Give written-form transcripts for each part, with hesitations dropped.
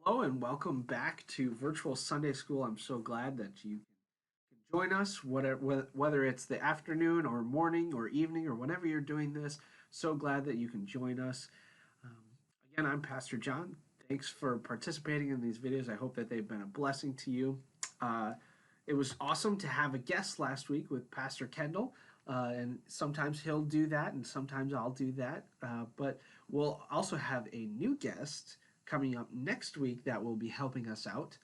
Hello and welcome back to Virtual Sunday School. I'm so glad that you can join us, whether it's the afternoon or morning or evening or whenever you're doing this. So glad that you can join us. Um, Again, I'm Pastor John. Thanks for participating in these videos. I hope that they've been a blessing to you. Uh, it was awesome to have a guest last week with Pastor Kendall. And sometimes he'll do that, and sometimes I'll do that. But we'll also have a new guest coming up next week that will be helping us out,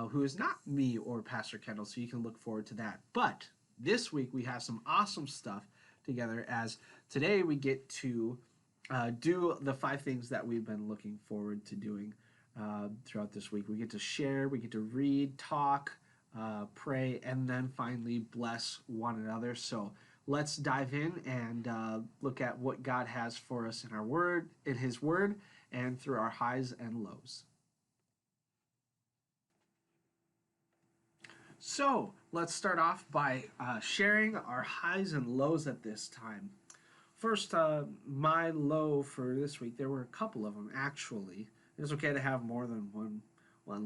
who is not me or Pastor Kendall, so you can look forward to that. But this week we have some awesome stuff together, as today we get to do the 5 things that we've been looking forward to doing throughout this week. We get to share, we get to read, talk, pray, and then finally bless one another. So let's dive in and look at what God has for us in our word, in His word, and through our highs and lows. So let's start off by sharing our highs and lows at this time. First, my low for this week, there were a couple of them actually. It's okay to have more than one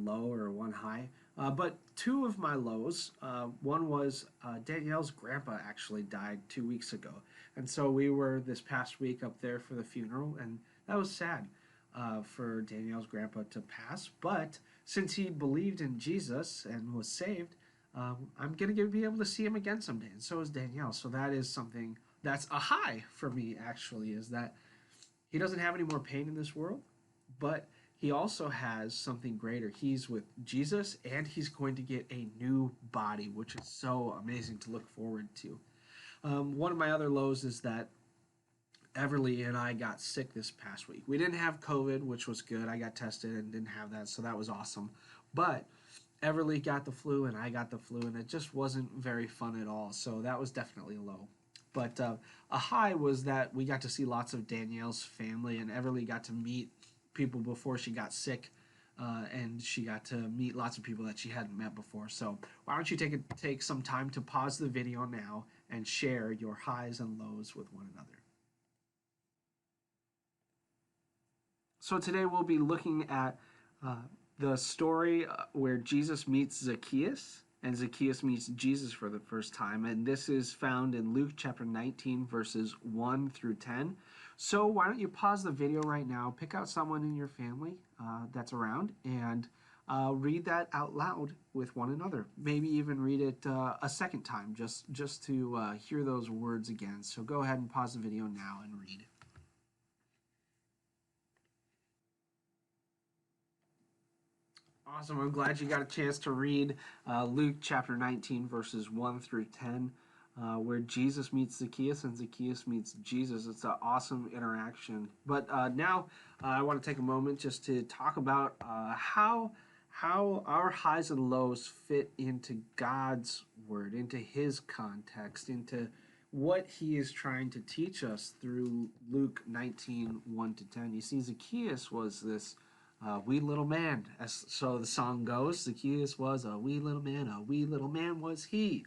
low or one high. But two of my lows, one was Danielle's grandpa actually died 2 weeks ago. And so we were this past week up there for the funeral, and that was sad for Danielle's grandpa to pass. But since he believed in Jesus and was saved, I'm going to be able to see him again someday. And so is Danielle. So that is something that's a high for me, actually, is that he doesn't have any more pain in this world, but he also has something greater. He's with Jesus, and he's going to get a new body, which is so amazing to look forward to. One of my other lows is that Everly and I got sick this past week. We didn't have COVID, which was good. I got tested and didn't have that, so that was awesome. But Everly got the flu and I got the flu, and it just wasn't very fun at all. So that was definitely a low. But a high was that we got to see lots of Danielle's family, and Everly got to meet people before she got sick, and she got to meet lots of people that she hadn't met before. So why don't you take some time to pause the video now and share your highs and lows with one another. So today we'll be looking at uh, the story where Jesus meets Zacchaeus, and Zacchaeus meets Jesus for the first time. And this is found in Luke chapter 19, verses 1 through 10. So why don't you pause the video right now, pick out someone in your family that's around, and read that out loud with one another. Maybe even read it a second time, just to hear those words again. So go ahead and pause the video now and read. Awesome. I'm glad you got a chance to read Luke chapter 19, verses 1 through 10, where Jesus meets Zacchaeus and Zacchaeus meets Jesus. It's an awesome interaction. But now I want to take a moment just to talk about how our highs and lows fit into God's word, into His context, into what He is trying to teach us through Luke 19, 1 to 10. You see, Zacchaeus was this wee little man, as so the song goes. Zacchaeus was a wee little man was he.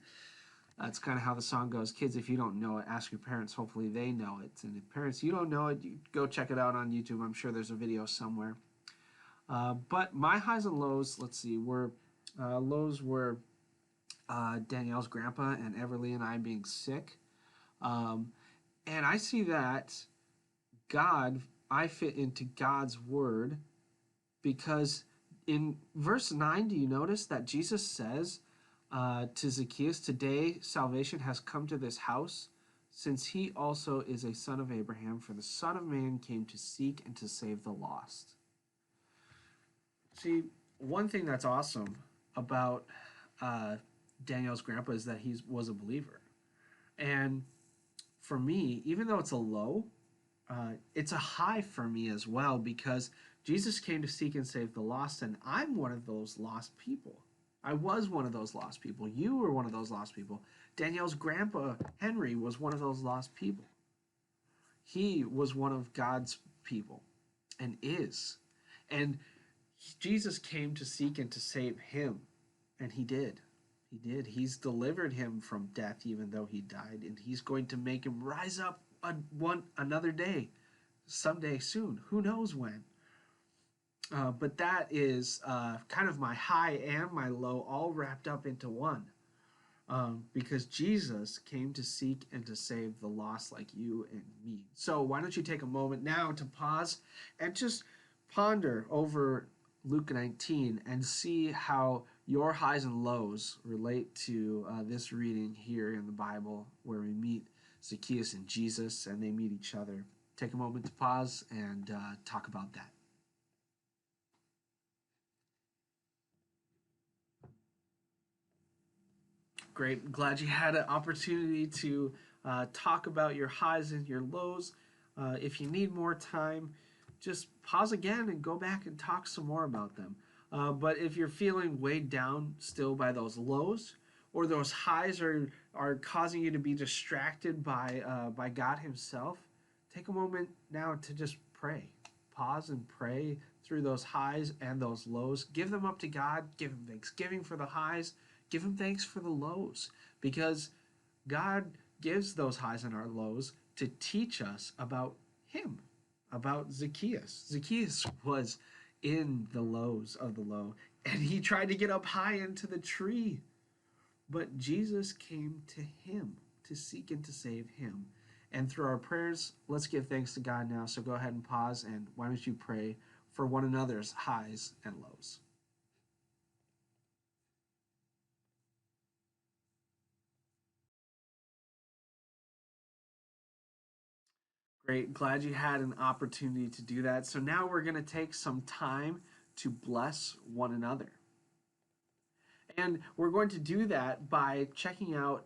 That's kind of how the song goes. Kids, if you don't know it, ask your parents. Hopefully they know it. And if parents, you don't know it, you go check it out on YouTube. I'm sure there's a video somewhere. But my highs and lows, let's see, lows were Danielle's grandpa and Everly and I being sick. Um, and I see that I fit into God's word, because in verse 9, do you notice that Jesus says to Zacchaeus, "Today salvation has come to this house, since he also is a son of Abraham, for the Son of Man came to seek and to save the lost." See, one thing that's awesome about uh, Danielle's grandpa is that he was a believer. And for me, even though it's a low, it's a high for me as well, because Jesus came to seek and save the lost, and I'm one of those lost people. I was one of those lost people. You were one of those lost people. Danielle's grandpa, Henry, was one of those lost people. He was one of God's people and is. And Jesus came to seek and to save him, and he did. He did. He's delivered him from death, even though he died, and he's going to make him rise up another day, someday soon. Who knows when? But that is kind of my high and my low all wrapped up into one. Because Jesus came to seek and to save the lost like you and me. So why don't you take a moment now to pause and just ponder over Luke 19 and see how your highs and lows relate to this reading here in the Bible where we meet Zacchaeus and Jesus and they meet each other. Take a moment to pause and talk about that. Great. Glad you had an opportunity to talk about your highs and your lows. If you need more time, just pause again and go back and talk some more about them. But if you're feeling weighed down still by those lows, or those highs are causing you to be distracted by God Himself, take a moment now to just pray. Pause and pray through those highs and those lows. Give them up to God. Give Him thanksgiving for the highs. Give Him thanks for the lows, because God gives those highs and our lows to teach us about Him, about Zacchaeus. Zacchaeus was in the lows of the low, and he tried to get up high into the tree. But Jesus came to him to seek and to save him. And through our prayers, let's give thanks to God now. So go ahead and pause, and why don't you pray for one another's highs and lows? Great. Glad you had an opportunity to do that. So now we're going to take some time to bless one another. And we're going to do that by checking out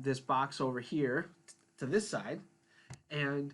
this box over here to this side. And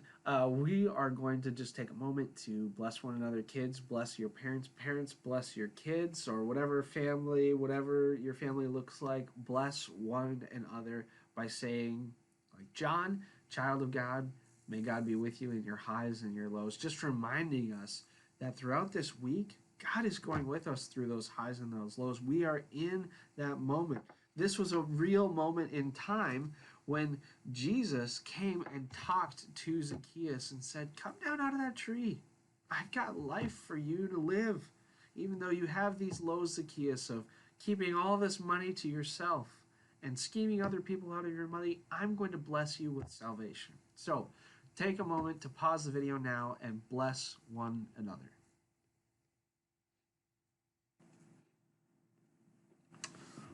we are going to just take a moment to bless one another. Kids, bless your parents. Parents, bless your kids, or whatever family, whatever your family looks like. Bless one another by saying, like John, child of God, may God be with you in your highs and your lows. Just reminding us that throughout this week, God is going with us through those highs and those lows. We are in that moment. This was a real moment in time when Jesus came and talked to Zacchaeus and said, "Come down out of that tree. I've got life for you to live. Even though you have these lows, Zacchaeus, of keeping all this money to yourself and scheming other people out of your money, I'm going to bless you with salvation." So take a moment to pause the video now and bless one another.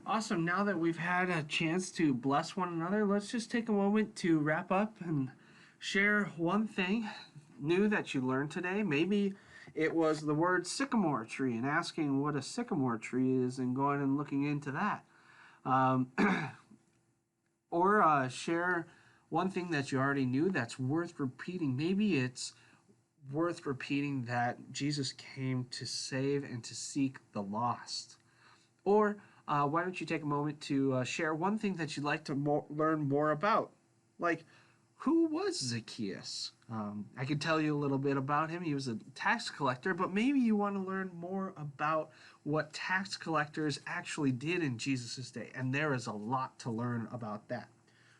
Awesome. Now that we've had a chance to bless one another, let's just take a moment to wrap up and share one thing new that you learned today. Maybe it was the word sycamore tree and asking what a sycamore tree is and going and looking into that. Um, or share one thing that you already knew that's worth repeating. Maybe it's worth repeating that Jesus came to save and to seek the lost. Or why don't you take a moment to share one thing that you'd like to learn more about? Like, who was Zacchaeus? I could tell you a little bit about him. He was a tax collector, but maybe you want to learn more about what tax collectors actually did in Jesus' day. And there is a lot to learn about that.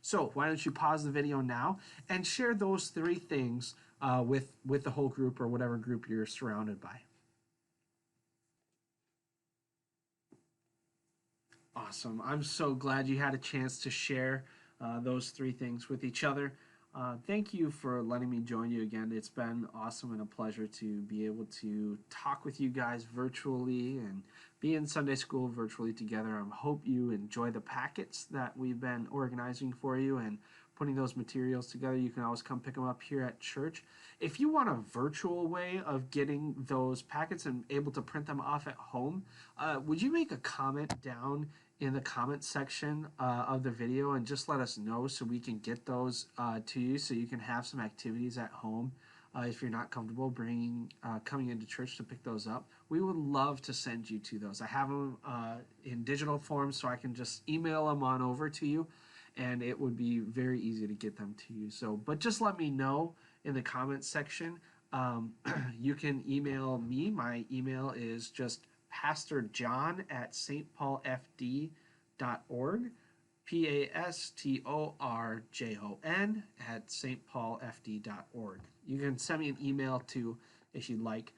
So why don't you pause the video now and share those three things with the whole group or whatever group you're surrounded by. Awesome. I'm so glad you had a chance to share those three things with each other. Thank you for letting me join you again. It's been awesome and a pleasure to be able to talk with you guys virtually and be in Sunday school virtually together. I hope you enjoy the packets that we've been organizing for you and putting those materials together. You can always come pick them up here at church. If you want a virtual way of getting those packets and able to print them off at home, would you make a comment down in the comment section of the video and just let us know so we can get those to you so you can have some activities at home if you're not comfortable bringing coming into church to pick those up. We would love to send you to those. I have them in digital form so I can just email them on over to you, and it would be very easy to get them to you. So, but just let me know in the comments section. You can email me. My email is just pastorjohn at stpaulfd.org, pastorjon at stpaulfd.org. You can send me an email too if you'd like.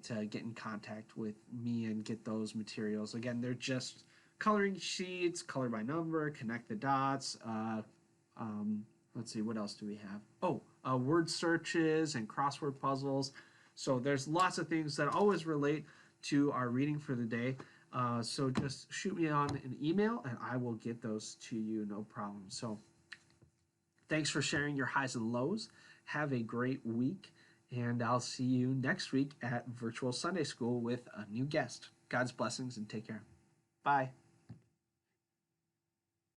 to get in contact with me and get those materials. Again, they're just coloring sheets, color by number, connect the dots. Let's see, what else do we have? Oh, word searches and crossword puzzles. So there's lots of things that always relate to our reading for the day. So just shoot me on an email and I will get those to you, no problem. So thanks for sharing your highs and lows. Have a great week, and I'll see you next week at Virtual Sunday School with a new guest. God's blessings and take care. Bye.